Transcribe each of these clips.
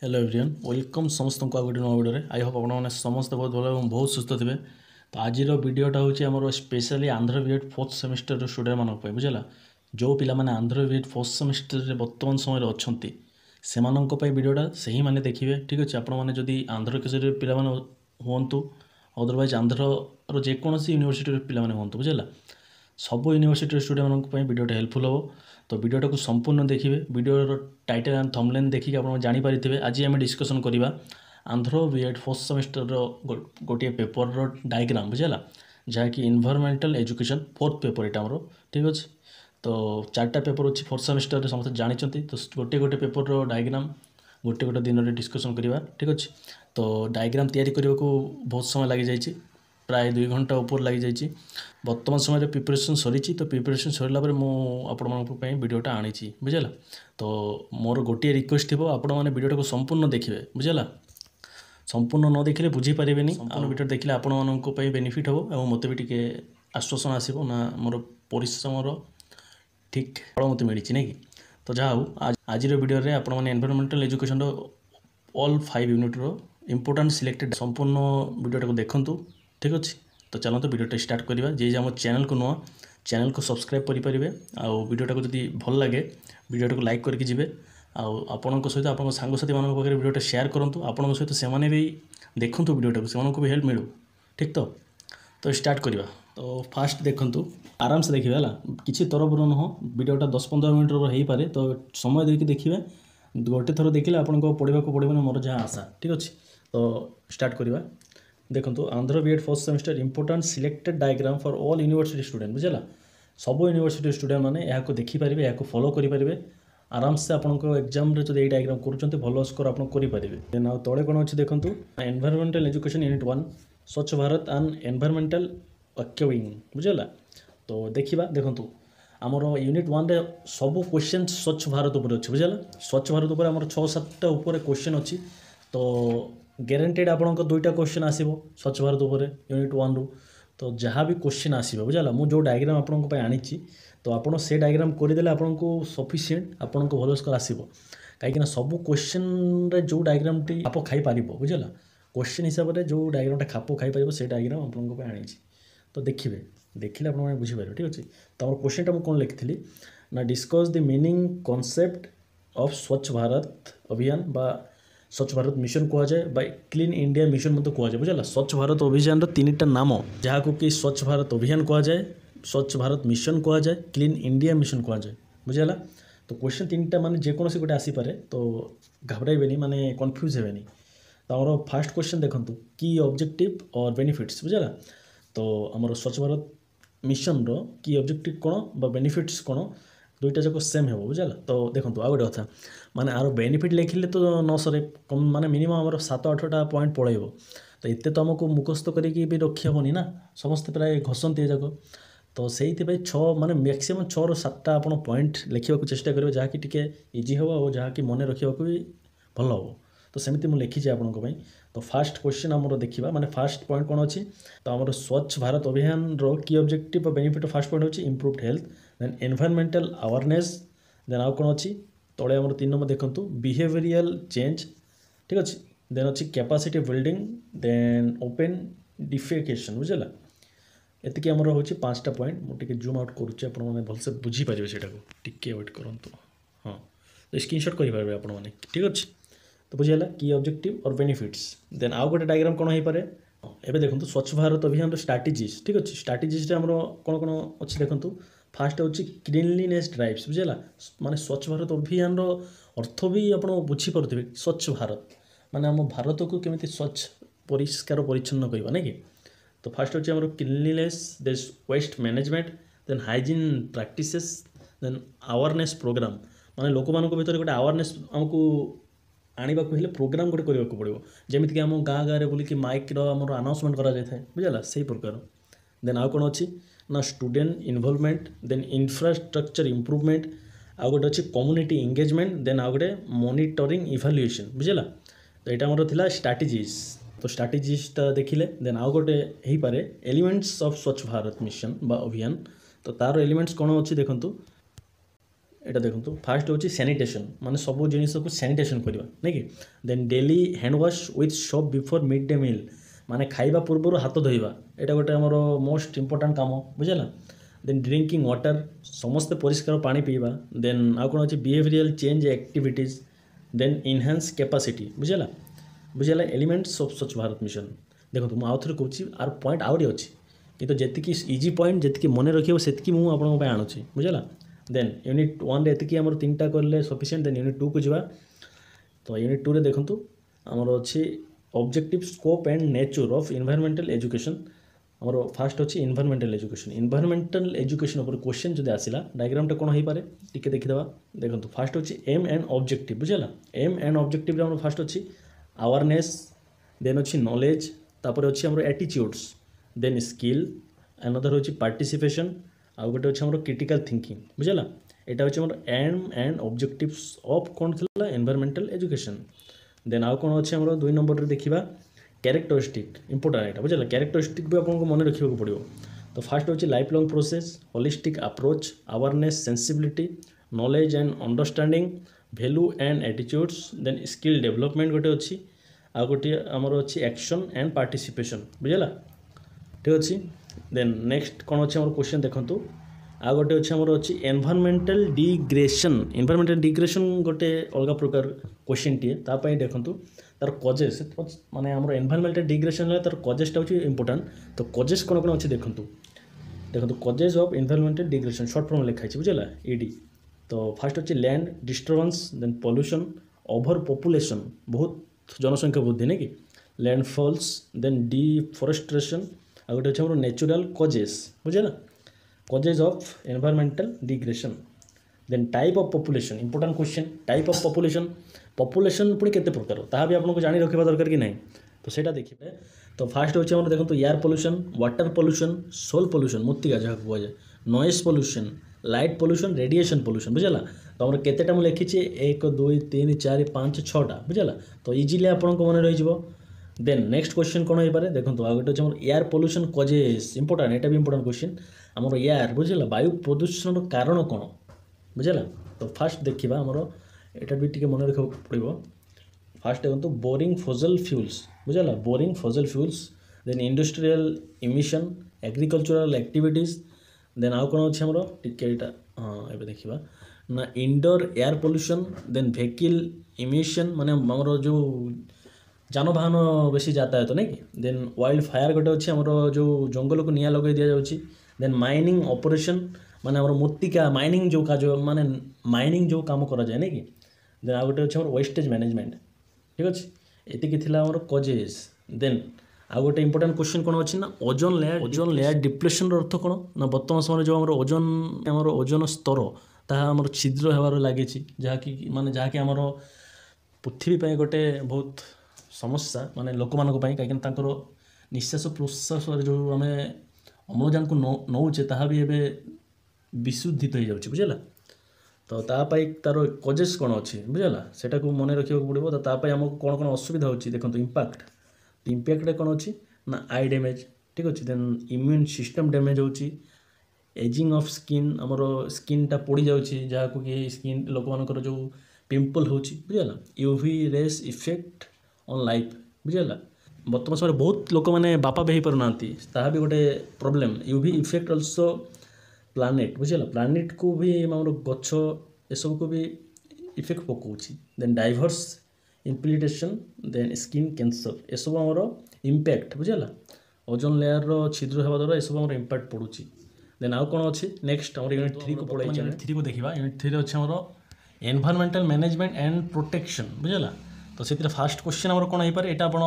Hello everyone welcome समस्त को गोटे नुआ वीडियो आई होप आपने समस्त बहुत भल और बहुत सुस्थ थे। तो आज वीडियोटा हूँ आम specially Andhra B Ed fourth semester student मानक बुझेगा जो पिला माने आंध्र बीएड फोर्थ सेमिस्टर बर्तमान समय अच्छा से वीडियोटा से ही मैंने देखिए। ठीक अच्छे आपण मैंने आंध्र केसरी पिला हूँ अदरवाइज आंध्र जेकोसी यूनिवर्सिटी पिला हूँ बुझेगा सब यूनिवर्सिटी स्टूडेंट वीडियोटा हेल्पफुल हो। तो वीडियोटा को संपूर्ण देखिए वीडियो टाइटल एंड थंबनेल देखिए आप जानीपारे। आज आम डिस्कसन करवा आंध्र बीएड फर्स्ट सेमिस्टर गोटे पेपर डायग्राम बुझेगा जहाँकि इन्वायरमेंटल एजुकेशन फोर्थ पेपर यहाँ ठीक अच्छे। तो चार्टा पेपर अच्छी फोर्थ सेमिस्टर समस्त जानते तो गोटे गोटे पेपर डायग्राम गोटे गोटे दिन में डिस्कसन करवा ठीक अच्छे। तो डायग्राम तैयारी करने को बहुत समय लगी जाइए प्राय 2 घंटा ऊपर लगी जाइए। बर्तमान समय प्रिपरेशन सरी तो प्रिपरेशन सरला मुझे वीडियोटा आनी बुझेगा। तो मोर गोटे रिक्वेस्ट थी आपण मैंने वीडियोटा को संपूर्ण देखिए बुझेगा संपूर्ण न देखिले बुझीपारे संपूर्ण वीडियो देखिले आपण मानक बेनिफिट हो और मत भी टे आश्वासन आसो ना मोर परिश्रम ठीक फल मत मिली नहीं कि। तो जहाँ हो आज वीडियो रे आपण मैंने environmental education all 5 unit important selected संपूर्ण वीडियोटा को देखूँ ठीक अच्छे। तो चलते वीडियोटा स्टार्ट करवा जे आम चैनल को नुआ चैनल को सब्सक्राइब करेंगे आउ वीडियोटा को जब भल लगे वीडियोटा को लाइक करके जी आपण सहित आप सांगसाथी मान पाखे वीडियोटा शेयर करूँ आपण सहित से भी देखूँ वीडियोटा को भी हेल्प मिलू ठीक। तो स्टार्ट करवा। तो फास्ट देखूँ आराम से देखिए है किसी तरफ नुह वीडियोटा 10-15 मिनट हो पारे। तो समय देके देखिए गोटे थर देखिले आपको पढ़ा पड़े मोर जहाँ आशा ठीक अच्छे। तो स्टार्ट करवा देखो Andhra B Ed first semester important selected diagram for all university student बुझेगा सब यूनिवर्सिटी स्टूडेंट मैंने यहाँ देखिपारे यहाँ फॉलो करेंगे आराम से आपको एग्जाम जो ये डायग्राम करुँचे भल स्कोर आप करेंगे। तले कौन अच्छे देखो एनवायरमेंटल एजुकेशन यूनिट 1 स्वच्छ भारत एंड एनवायरमेंटल वाक्यविंग बुझेगा। तो देखा देखो आमर यूनिट 1 रे सब क्वेश्चन स्वच्छ भारत उपर अच्छे बुझेगा स्वच्छ भारत उपर आमर 6-7टा उपर क्वेश्चन अच्छी। तो ग्यारंटेड आपको 2टा क्वेश्चन आसो स्वच्छ भारत उपर यूनिट 1 रु। तो जहाँ भी क्वेश्चन आसो बुझेगा मुझे डायग्राम आपको आनी तो आपड़ से डायग्राम करदेले आपको सफिसीयंट आपको भल स्कोर आसो कहीं सब क्वेश्चन रे जो डायग्राम टी आप खाई पार बुझेगा क्वेश्चन हिसाब से जो डायग्राम खाप खाई पार से डायग्राम आपको आनी। तो देखिए देखिले आप बुझीपारे ठीक अच्छे। तो क्वेश्चन मुझे कौन लिखी ना discuss the meaning concept of Swachh Bharat Abhiyan बा स्वच्छ भारत मिशन कहुए बाय क्लीन इंडिया मिशन मत कहुए बुझेगा स्वच्छ भारत अभियान 3टा नाम जहाँ को कि स्वच्छ भारत अभियान कहुए स्वच्छ भारत मिशन कहुए क्लीन इंडिया मिशन कहुए बुझेगा। तो क्वेश्चन 3टा माने जेकोसी गोटे आसीपे तो घबराइबेनी माने कन्फ्यूज हेबेनी। तो आमर फास्ट क्वेश्चन देखूँ की ऑब्जेक्टिव और बेनिफिट्स बुझेगा। तो आमर स्वच्छ भारत मिशन रो की ऑब्जेक्टिव कौन बेनिफिट्स कौन 2टा जाक सेम हो बुझेगा। तो देखो आ गए कथा माने आर बेनिफिट लिखिले तो न सरे कम माने मिनिमम आमर 7-8टा पॉइंट पड़ेब। तो एत तो आमको मुखस्त करके भी रखी हेनी ना समस्ते प्राय घसंती जाक। तो से 6 माने मैक्सिमम 6-7टा आप पॉइंट लिखा चेष्टा करेंगे जहाँकि टी इजी हम और जहाँकि मन रखा भी भल हम। तो सेमती मुझे लिखी आपंपाई। तो फास्ट क्वेश्चन आमर देखा माने फास्ट पॉइंट कौन अच्छी तो आमर स्वच्छ भारत अभियान रो की ऑब्जेक्टिव बेनिफिट फास्ट पॉइंट अच्छी improved health then environmental awareness then आउ कौन अच्छी तले आमर 3 नंबर देखूँ बिहेवियरल चेंज ठीक अच्छे देन अच्छी capacity building then open defecation बुझेगा एतिक आमर हूँ 5टा पॉइंट मुझे जूम आउट करुच्चे आपने भलसे बुझीपारे से टिके वेट करूँ। हाँ तो स्क्रीनशॉट करेंगे आपने ठीक अच्छे। तो बुझेगा की ऑब्जेक्टिव और बेनिफिट्स देन आउ गोटे डायग्राम कौन हो पारे एबे देखो स्वच्छ भारत अभियान स्ट्राटेजीज ठीक अच्छे स्ट्राटेजीज आमर कौन कौन अच्छे देखो फास्ट हूँ क्लीनलीनेस ड्राइव्स बुझेगा माने स्वच्छ भारत अभियान अर्थ भी आप बुझीपारे स्वच्छ भारत माने आम भारत को केमी स्वच्छ परिष्कार परिच्छन्न करवा ना कि। तो फास्ट हूँ आम cleanliness then waste management then hygiene practices then awareness programme माने लोक मान भर गोटे अवेयरनेस आमको आने को प्रोग्राम गोटे करने को पड़ो जमीक आम गाँ गाँव बुलिक माइक आमर अनाउंसमेंट करा जाए बुझेगा से प्रकार। देन आउ कौन अच्छी ना student involvement then infrastructure improvement आउ गोटे अच्छी कम्युनिटी एंगेजमेंट देन आउ गोटे मॉनिटरिंग इवैल्यूएशन बुझेगा। तो यहाँ आमर थिला स्ट्राटेजीज तो स्ट्राटेजीजटा देखिले देन आउ गोटे हो पारे elements of Swachh Bharat mission बा अभियान। तो तार एलिमेंट्स कौन अच्छी देखूँ এটা দেখନ୍ତୁ ফাର୍ଷ୍ଟ ହେଉଛି ସାନିଟେସନ୍ ମାନେ ସବୁ ଜିନିଷକୁ ସାନିଟେସନ୍ କରିବା ନାଇଁ କି then daily hand wash with soap before mid day meal ମାନେ ଖାଇବା ପୂର୍ବରୁ ହାତ ଧୋଇବା ଏଇଟା ଗୋଟେ ଆମର ମୋଷ୍ଟ ଇମ୍ପୋର୍ଟାଣ୍ଟ କାମ ବୁଝିଲା ଦେନ୍ ଡ୍ରିଙ୍କିଂ ୱାଟର୍ ସମସ୍ତେ ପରିଷ୍କାର ପାଣି ପିଇବା ଦେନ୍ ଆଉ କ'ଣ ଅଛି ବିହେଭିରିଆଲ୍ ଚେଞ୍ଜ ଆକ୍ଟିଭିଟିଜ୍ ଦେନ୍ ଇନହାନ୍ସ କ୍ୟାପାସିଟି ବୁଝିଲା ବୁଝିଲା ଏଲିମେଣ୍ଟସ୍ ଅଫ୍ ସ୍ୱଚ୍ଛ ଭାରତ ମିଶନ ଦେଖନ୍ତୁ ମୁଁ ଆଉ ଥରେ କହୁଛି ଆର ପଏଣ୍ଟ ଆହୁରି ଅଛି କିନ୍ତୁ ଯେତିକି ଇଜି ପଏଣ୍ଟ ଯେତିକି ମନେ ରଖିବ ସେତିକି ମୁଁ ଆପଣଙ୍କ ପାଇଁ ଆଣୁଛି ବୁଝିଲା ଦେନ୍ ୟୁନିଟ୍ 1ରେ ଏତିକି ଆମର 3ଟା କଲେ ସଫିସିଏଣ୍ଟ ଦେନ୍ ୟୁନିଟ୍ 2କୁ ଯିବା ତ ୟୁନିଟ୍ 2ରେ ଦେଖନ୍ତୁ ଆମର ଅଛି objective scope and nature of environmental education ଆମର ଫାର୍ଷ୍ଟ ଅଛି ଏନଭାୟରମେଣ୍ଟାଲ ଏଜୁକେସନ୍ ଏନଭାୟରମେଣ୍ଟାଲ ଏଜୁକେସନ୍ ଉପରେ କ୍ୱେଶ୍ଚନ୍ ଯଦି ଆସିଲା ଡାଇଗ୍ରାମଟା କ'ଣ ହେଇପାରେ ଟିକେ ଦେଖିଦେବା ଦେଖନ୍ତୁ ଫାର୍ଷ୍ଟ ଅଛି ଏମ୍ ଆଣ୍ଡ ଅବଜେକ୍ଟିଭ ବୁଝିଲା ଏମ୍ ଆଣ୍ଡ ଅବଜେକ୍ଟିଭରେ ଆମର ଫାର୍ଷ୍ଟ ଅଛି ଆୱାରନେସ୍ ଦେନ୍ ଅଛି ନଲେଜ୍ ତାପରେ ଅଛି ଆମର ଆଟିଚ୍ୟୁଡ୍ସ ଦେନ୍ ସ୍କିଲ୍ ଆନଦର ହେଉଛି ପାର୍ଟିସିପେସନ୍ ଆଉ ଗୋଟେ ଅଛି ଆମର କ୍ରିଟିକାଲ ଥିଙ୍କିଂ ବୁଝିଲା ଏଇଟା ହେଉଛି ଆମର ଏମ୍ ଆଣ୍ଡ ଅବଜେକ୍ଟିଭ୍ସ ଅଫ୍ କ'ଣ ଥିଲା ଏନଭାୟରମେଣ୍ଟାଲ ଏଜୁକେସନ୍ ଦେନ୍ ଆଉ କ'ଣ ଅଛି ଆମର 2 ନମ୍ବରରେ ଦେଖିବା କ୍ୟାରେକ୍ଟରିଷ୍ଟିକ୍ ଇମ୍ପୋର୍ଟାଣ୍ଟ ଏଇଟା ବୁଝିଲା କ୍ୟାରେକ୍ଟରିଷ୍ଟିକ୍ ବି ଆପଣଙ୍କୁ ମନେ ରଖିବାକୁ ପଡ଼ିବ ତ ଫାର୍ଷ୍ଟ ହେଉଛି life long process holistic approach awareness sensibility knowledge and understanding value and attitudes then skill development ଗୋଟେ ଅଛି ଆଉ ଗୋଟିଏ ଆମର ଅଛି ଆକ୍ସନ୍ ଆଣ୍ଡ ପାର୍ଟିସିପେସନ୍ ବୁଝିଲା ଠିକ୍ ଅଛି ଦେନ୍ ନେକ୍ସଟ କ'ଣ ଅଛି ଆମର କ୍ୱେଶ୍ଚନ୍ ଦେଖନ୍ତୁ ଆଉ ଗୋଟେ ଅଛି ଆମର ଅଛି ଏନଭାୟରମେଣ୍ଟାଲ ଡିଗ୍ରେସନ୍ ଗୋଟେ ଅଲଗା ପ୍ରକାର କ୍ୱେଶ୍ଚନ୍ଟିଏ ତା ପାଇଁ ଦେଖନ୍ତୁ ତାର କଜେସ୍ ମାନେ ଆମର ଏନଭାୟରମେଣ୍ଟାଲ ଡିଗ୍ରେସନ୍ ହେଲେ ତାର କଜେସ୍ଟା ହେଉଛି ଇମ୍ପୋର୍ଟାଣ୍ଟ ତ କଜେସ୍ କ'ଣ କ'ଣ ଅଛି ଦେଖନ୍ତୁ କଜେସ୍ ଅଫ୍ ଏନଭାୟରମେଣ୍ଟାଲ ଡିଗ୍ରେସନ୍ ସର୍ଟ ଫର୍ମ ଲେଖା ହେଇଛି ବୁଝିଲା ଇଡି ତ ଫାର୍ଷ୍ଟ ଅଛି ଲ୍ୟାଣ୍ଡ ଡିଷ୍ଟର୍ବାନ୍ସ ଦେନ୍ ପଲ୍ୟୁସନ୍ ଓଭର ପପୁଲେସନ୍ ବହୁତ जनसंख्या वृद्धि नहीं कि लैंडफॉल्स देन डिफॉरेस्टेशन आ गए अच्छे नेचुरल कजेस बुझेगा causes of environmental degradation then type of population important question type of population पुणी केते प्रकार ता भी आपको जानी रखा दरकार कि नहीं तो सेटा देखिए तो फास्ट होचे हमर देखो air pollution water pollution soil pollution मूर्तिका जहाँ कह जाए noise pollution light pollution radiation pollution बुझला तो आम केतेटा मुझे लिखी 1 2 3 4 5 6टा बुझला तो इजिली आपको मन रही देन नेक्स्ट क्वेश्चन कौन हो पारे देखो आ गए एयर पोल्यूशन कजेस इंपोर्टेंट एटा भी इंपोर्टेंट क्वेश्चन आमर एयर बुझला वायु प्रदूषण कारण कौन बुझला तो फास्ट देखा आमर एटा भी टी मन रखा पड़ो फास्ट देखो बोरिंग फॉसिल फ्यूल्स बुझला burning fossil fuels then industrial emission agricultural activities then आउ कौन अच्छे आमर टी हाँ ये देखा ना indoor air pollution then vehicle emission माने आमर जो जानवाहन बेसी यातायात नहीं कि देन वाइल्ड फायर गोटे अच्छे आमर जो जंगल को निया लगे दि जाऊँगी देन माइनिंग ऑपरेशन माने आमर मूर्तिका माइनिंग जो माने माइनिंग जो काम करा जाए नहीं कि देन आ गोटे अच्छे वेस्टेज मैनेजमेंट ठीक अच्छे ये थी आमर कजेस देन आ गोटे इंपोर्टेंट क्वेश्चन कौन अच्छी ना ओजोन लेयर डिप्रेशन अर्थ कौन ना बर्तमान समय जो आमर ओजोन स्तर ताहा आमर छिद्र होबार लगी जहाँकि माने जहाँकि आमर पृथ्वी पे गोटे बहुत समस्या माने लोक मानक कहीं निश्वास प्रश्वास जो आम अम्लजान को नौचे ताहा भी एबे विशुद्धित हो जाऊँगी बुझला तो तापाई तार कजेस कौन अच्छी बुझला सेटा को मन रखा पड़ो तो तापाई आमको कौन कौन असुविधा होची देखो इम्पैक्ट कौन अच्छी ना आई डैमेज ठीक अच्छे देन इम्यून सिस्टम डैमेज होची एजिंग ऑफ स्किन आमर स्किनटा पोड़ी जाऊँगी जहाँ को कि स्किन लोक मानकर जो पिंपल होची बुझला UV rays effect on life बुझला बर्तमान समय बहुत लोक मैंने बापा भी पार ना ताहा भी गोटे problem UV effect also planet बुझला प्लानेट को भी आमर गछ एसब को भी इफेक्ट पकाउछि then diverse implication then skin cancer एसब आमर इम्पैक्ट बुझला ओजोन लेयर छिद्र होगा द्वारा एसब आमर इम्पैक्ट पड़ुछि देन आउ कौन अच्छी नेक्स्ट आम यूनिट 3 को पढ़ाई यूनिट 3 को देखा यूनिट 3 अच्छे आमर एनवायरमेंटल मैनेजमेंट एंड प्रोटेक्शन बुझला तो से फास्ट क्वेश्चन आमर कौन हो पारे एटा आपण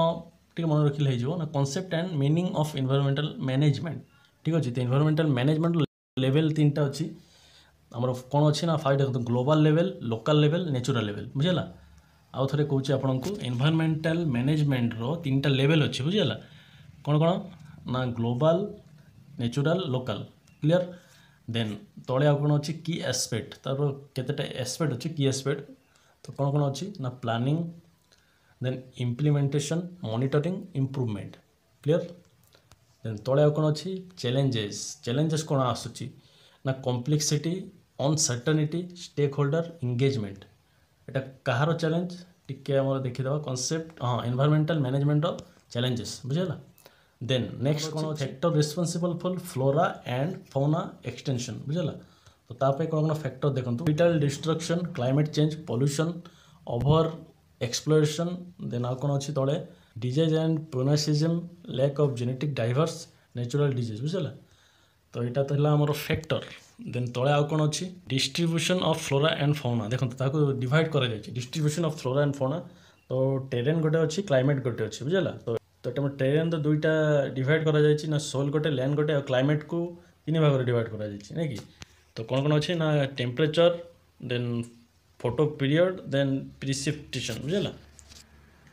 टी मन रखिले हो ना concept and meaning of environmental management ठीक अच्छे तो एनवायरमेंटल मैनेजमेंट लेवल 3टा अच्छी आमर कौन अच्छी ना फास्ट देखो global level local level natural level बुझला आउ थे कहूँ आपन को एनवायरमेंटल मैनेजमेंट रो 3टा लेवल अच्छी बुझला कौन कौन ना global natural local clear then तले आ कौन अच्छी की एस्पेक्ट तार केतेटा एस्पेक्ट अच्छी की एस्पेक्ट तो कौन कौन अच्छी ना planning then implementation monitoring improvement clear then तले आ कौन अच्छी चैलेंजेस कौन आसूची ना complexity uncertainty stakeholder engagement एटा कहार चैलेंज टिके आम देखीद कनसेप्ट हाँ एनवायरमेंटल मैनेजमेंट चैलेंजेस बुझेगा देन नेक्स्ट कौन factor responsible for flora and fauna extinction बुझेगा तो ताप कौन फैक्टर देखो विटाल destruction climate change pollution over exploration then आउ कौन अच्छी तले डिजीज एंड प्रोनासिजम lack of genetic diverse natural disease बुझेगा तो यहाँ तो आमर फैक्टर देन तले आउ कौन अच्छी distribution of flora and fauna देखो डिवाइड कर distribution of flora and fauna तो टेरेन गोटे अच्छी क्लाइमेट गोटे अच्छी बुझेगा तो टेरेन तो दुईटा डिवाइड कर सोल गोटे लैंड गोटे और क्लाइमेट को तीन भाग डिवाइड कर कि तो कौन कौन अच्छी ना temperature then photoperiod then precipitation बुझेगा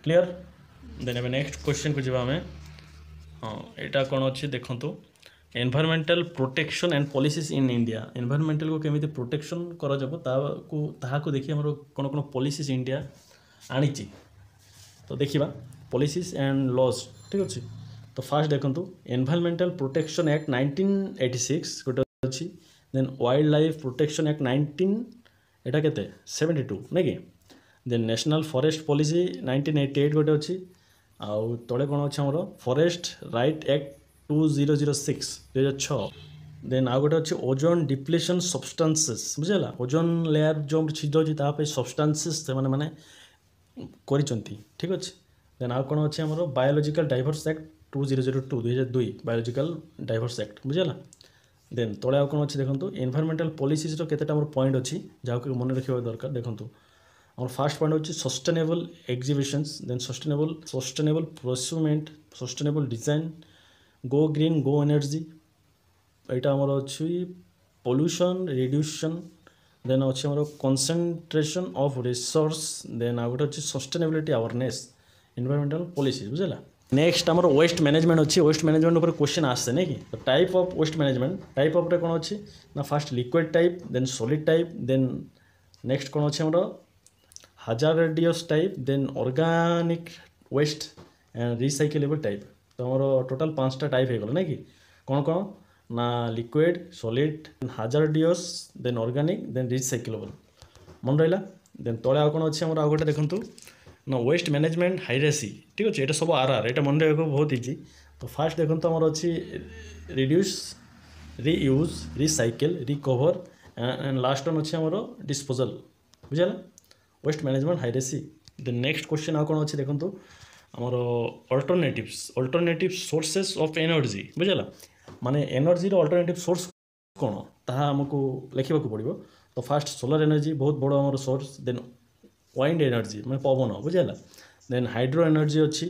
क्लियर देन ए नेक्स्ट क्वेश्चन को जावा हमें हाँ यहाँ कौन अच्छी देखो environmental protection and policies in India environmental को केमी प्रोटेक्शन कर देखिए आम कौन कौन पॉलिसीज इंडिया आनी तो देखा पॉलिसीज एंड लॉज ठीक अच्छे तो फास्ट देखो एनवायरमेंटल प्रोटेक्शन एक्ट 1986 गोटे अच्छी then wildlife protection act 19 केते 72 नहीं कि देन नेशनल फॉरेस्ट पॉलिसी 1988 गोटे अच्छी आउ तले कौन अच्छे आमर फॉरेस्ट राइट एक्ट 2006 2006 देन आउ गोटे अच्छे ओजोन डिप्लेशन सब्सटेंसेस बुझेगा ओजोन लेयर जो छिद्र अच्छी सब्सटेंसेस से मैंने ठीक अच्छे देन आउ कौन अच्छे आमर biological diverse act 2002 2002 biological diverse act बुझेगा देन तले आउ कौन अच्छे देखो एनवायरमेंटल पॉलिसीज केतेटा आमर पॉइंट अच्छी जहाँ मन रखा दरकार देखो आम फास्ट पॉइंट अच्छी sustainable exhibitions then sustainable procurement sustainable design go green go energy यहाँ आमर अच्छी पॉल्यूशन रिड्यूशन देन अच्छे आमर कंसंट्रेशन ऑफ रिसोर्स देन आ गोटे अच्छी सस्टेनेबिलिटी अवेयरनेस एनवायरमेंटल पॉलिसी बुझेगा नेक्स्ट आमर वेस्ट मैनेजमेंट अच्छी वेस्ट मैनेजमेंट ऊपर क्वेश्चन आसते नहीं कि type of waste management type of कौन अच्छी ना first liquid type then solid type then next कौन अच्छे आमर हाजार्डियस type then organic waste and recyclable type तो आमर टोटाल 5टा टाइप हो गला नहीं कि कौन कौन ना liquid solid hazardous then organic then recyclable मन रहा देन तले आउ कौन अच्छे आमर आउ गोटे देखो ना वेस्ट मैनेजमेंट हायरार्की ठीक अच्छे ये सब आर यहाँ मन रखा बहुत इजी तो फास्ट देखो आमर अच्छी reduce reuse recycle recover and last one अच्छे आमर डिस्पोजल बुझेगा waste management hierarchy then next question आउ कौन अच्छे देखो आमर अल्टरनेटिव सोर्सेस ऑफ एनर्जी बुझेगा माने एनर्जी अल्टरनेटिव सोर्स कौन ताहा आमको लिखा पड़ो तो फास्ट सोलर एनर्जी बहुत बड़ आमर सोर्स देन वाइंड एनर्जी मैं पवन बुझेगा देन हाइड्रो एनर्जी अच्छी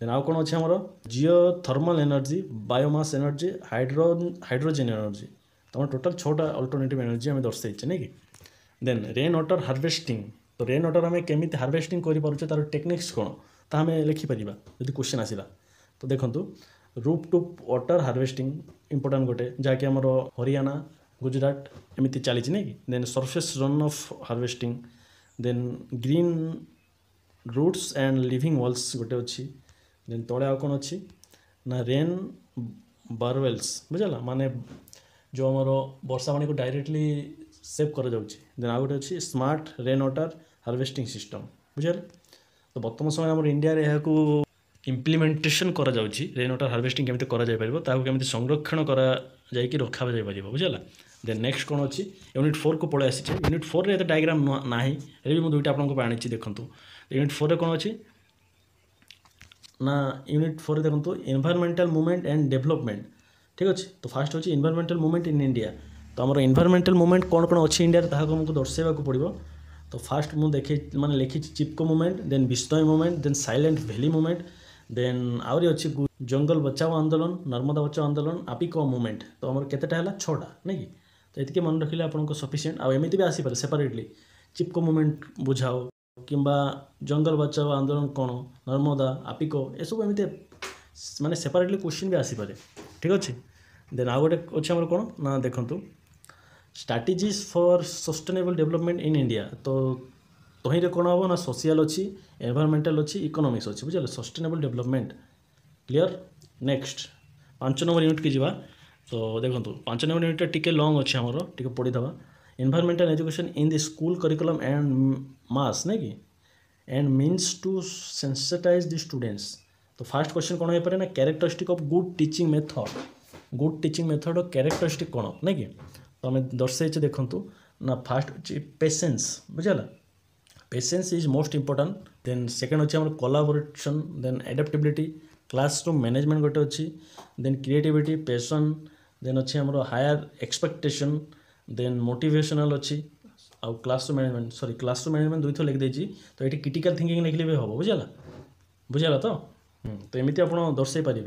देन आउ कौन अच्छे आमर geothermal energy biomass energy hydrogen energy तो टोटाल 6टा अल्टरनेटिव एनर्जी आम दर्शाइचे नहीं कि देन रेन वाटर हार्वेस्टिंग तो रेन वाटर आम केमी हार्वेस्टिंग कर तार टेक्निक्स कौन ता आम लिखिपर जब क्वेश्चन आसला तो देखो rook to water harvesting important गोटे जहाँकि आमर हरियाणा गुजरात एमती चली नहीं कि then surface runoff harvesting then green roots and living walls गोटे अच्छी देन तले आउ कौन अच्छी ना रेन बारवेल्स बुझेगा माने जो आमर वर्षा पानी को डायरेक्टली सेव कर देन आउ गोटे अच्छी smart rain water harvesting system बुझेगा तो बर्तमान समय आम इंडिया यहाँ इम्प्लीमेंटेशन करा रेन वाटर हार्वेस्टिंग केमी कर संरक्षण कर रखा बुझेगा देन नेक्स्ट कौन अच्छी यूनिट 4 को पलि आसी यूनिट 4 रे डायग्राम ना भी मुझे दुईटा आपको आनी देखूँ यूनिट 4 रे कौन अच्छी ना यूनिट 4 देखो एनवायरमेंटल मूवमेंट एंड डेवलपमेंट ठीक अच्छे तो फास्ट अच्छी एनवायरमेंटल मूवमेंट इन इंडिया तो आम एनवायरमेंटल मूवमेंट कौन कौन अच्छी इंडिया ताको दर्शाइबा पड़ो तो फास्ट मुझे देखे मैंने लिखी चिपको मूवमेंट देन विस्मय movement then Silent Valley movement then आहरी अच्छी जंगल बचाओ आंदोलन नर्मदा बचाओ आंदोलन आपिको मूवमेंट तो आम केतेटा है 6टा नहीं कि तो ये मन रखिले आपको सफिसीयंट आमती भी आसीपे सेपरेटली चिपको मूवमेंट बुझाओ किंबा जंगल बचाओ आंदोलन कौन नर्मदा आपिको ये सब एमती माने सेपरेटली क्वेश्चन भी आसीपे ठीक अच्छे देन आउ गोटे अच्छे आम कौन ना देखूँ strategies for sustainable development in India तो तहीं कौन हम ना सोशल अच्छी एनवायरमेंटल अच्छी इकोनॉमिक्स अच्छी बुझे sustainable development clear next 5 number unit की जावा तो देखो 5 नंबर यूनिट टिके लॉन्ग अच्छे आमर टिके पढ़ीदवा environmental education in the school curriculum and mass नहीं कि and means to sensitize the students. तो फास्ट क्वेश्चन कौन हो पारे ना characteristic of good teaching method और कैरेक्टरिस्टिक कौन नहीं कि तो आम दर्शाइचे देखूँ ना फास्ट अच्छे पेसेंस बुझेगा patience is most important then second अच्छे आम collaboration then adaptability classroom management गोटे अच्छी देन क्रिएटिविटी पैशन देन अच्छे आम हायर एक्सपेक्टेशन देन मोटिवेशनल अच्छी आउ क्लासरूम मैनेजमेंट दुई थर लिखिदेजी तो ये क्रिटिकल थिंकिंग लिखले भी हम बुझेगा तो एमती आप दर्शाई पारे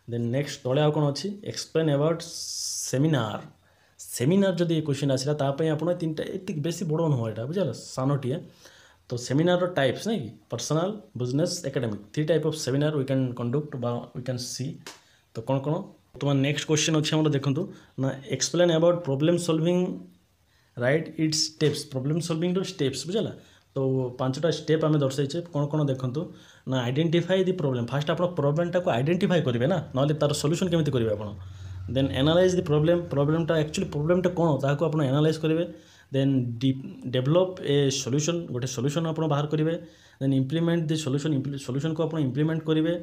देन नेक्स्ट तले आउ कौन अच्छी एक्सप्लेन अबाउट सेमिनार जदि क्वेश्चन आसला ताप आप तीन ये बेसी बड़ नुह यहाँ बुझेगा सानोटी तो सेमिनार टाइप्स नहीं कि personal business academic 3 type of seminar we can conduct we can see तो कौन कौन तुम नेक्स्ट क्वेश्चन अच्छे हम देखूँ ना explain about problem solving right its steps problem solving steps बुझेगा तो 5टा स्टेप आम दर्शाइचे कौन कौन देखूँ ना आइडेंटिफाई द प्रॉब्लम फास्ट आप प्रॉब्लम टाक आइडेंटिफाई करेंगे ना ना तार सॉल्यूशन केमी करेंगे आप देन एनालाइज द प्रॉब्लमटा एक्चुअली प्रॉब्लमटा कौन ताको आप एनालाइज करेंगे देन डेभलप ए सॉल्यूशन गोटे सॉल्यूशन आप बाहर करेंगे देन इम्प्लीमेंट द सॉल्यूशन को आप इम्प्लीमेंट करेंगे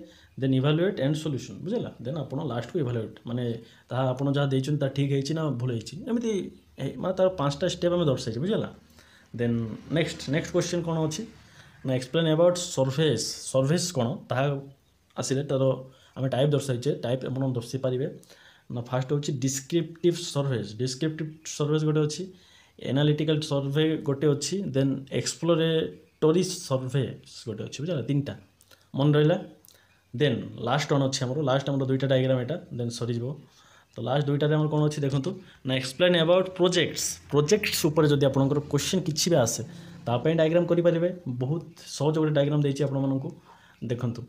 देन इवालुएट एंड सॉल्यूशन बुझेगा देन आप लास्ट को इवालुएट माने आप जहाँ देते ठीक है ना भूल होती मैं तार 5टा स्टेप आम दर्शाइए बुझेगा देन नेक्स्ट क्वेश्चन कौन अच्छी ना एक्सप्लेन अबाउट सर्विस कौन ता आसिले तार आम टाइप दर्शाइचे टाइप आप दर्शाई पारे ना फास्ट हूँ डिस्क्रिप्टिव सर्विस गोटे अच्छी एनालिटिकल सर्वे गोटे अच्छी देन एक्सप्लोरेटरी सर्वे गोटे अच्छी बुझा 3टा मन रहा देन लास्ट वन अच्छे लास्ट आम 2टा डायग्राम यहाँ देन सरीज तो लास्ट 2टारे आम कौन अच्छी देखूँ ना एक्सप्लेन अबाउट प्रोजेक्ट्स उपर जब आपंकर क्वेश्चन किसी भी आसे ताप डायग्राम करेंगे बहुत सहज गोटे डायग्राम देती आपको देखूँ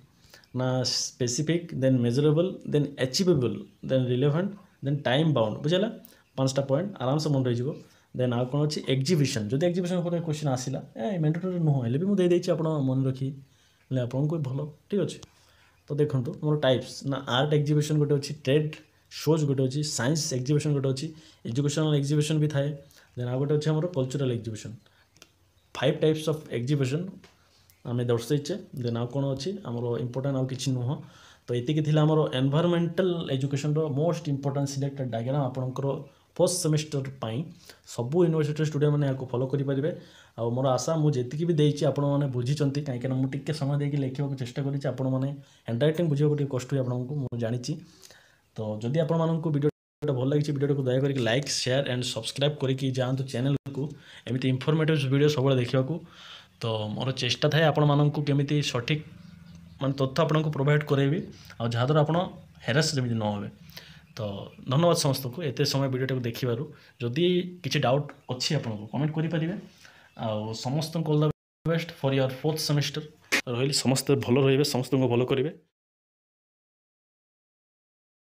ना specific then measurable then achievable then relevant then time bound बुझेगा 5टा पॉइंट आराम से मन रही देन आउ कौन अच्छी एग्जिबिशन जब एग्जिबिशन क्वेश्चन आसला मैंडेटरी नुह हेल्ले भी मुझे आप मन रखी आपको भल ठीक अच्छे तो देखूँ मोर टाइप्स ना आर्ट एग्जिबिशन गोटे अच्छी ट्रेड शोज गोटे अच्छी साइंस एग्जिबिशन गोटे अच्छी एजुकेशनल एग्जिबिशन भी थाए देन आ गोटे अच्छे cultural exhibition 5 types of exhibition आम दर्शाइचे देन आउ कौन अच्छी आमर इंपोर्टाट आउ कि नुह तो ये आमर environmental education most important selected diagram आपंकर फर्स्ट सेमेस्टर पाई सबू यूनिवर्सिटी स्टूडेंट मैंने यहाँ फॉलो करेंगे आ मोर आशा मुझे भी देती आप बुझी कहीं मुझे समय देकी लिखा चेष्टा करी हैंड राइटिंग बुझे गोटे कष्ट हुए आपको मुझे जानी तो जदि आपको वीडियो भल लगी वीडियो को दयाक लाइक शेयर एंड सब्सक्राइब करके जातु चैनल को एमती इनफॉर्मेटिव वीडियो सब देखा तो मोर चेष्टा थाए आपण केमी सठिक मान तथ्य आपको प्रोवाइड करेबी आ जहाँद्वारा आप हेरास जमी न हो तो धन्यवाद समस्त को एत समय वीडियो को देखिबारु जदि किसी डाउट अच्छी आपको कमेंट करेंगे आ समस्त all the best for your 4th semester रही समस्त भल रही समस्त को भल करेंगे।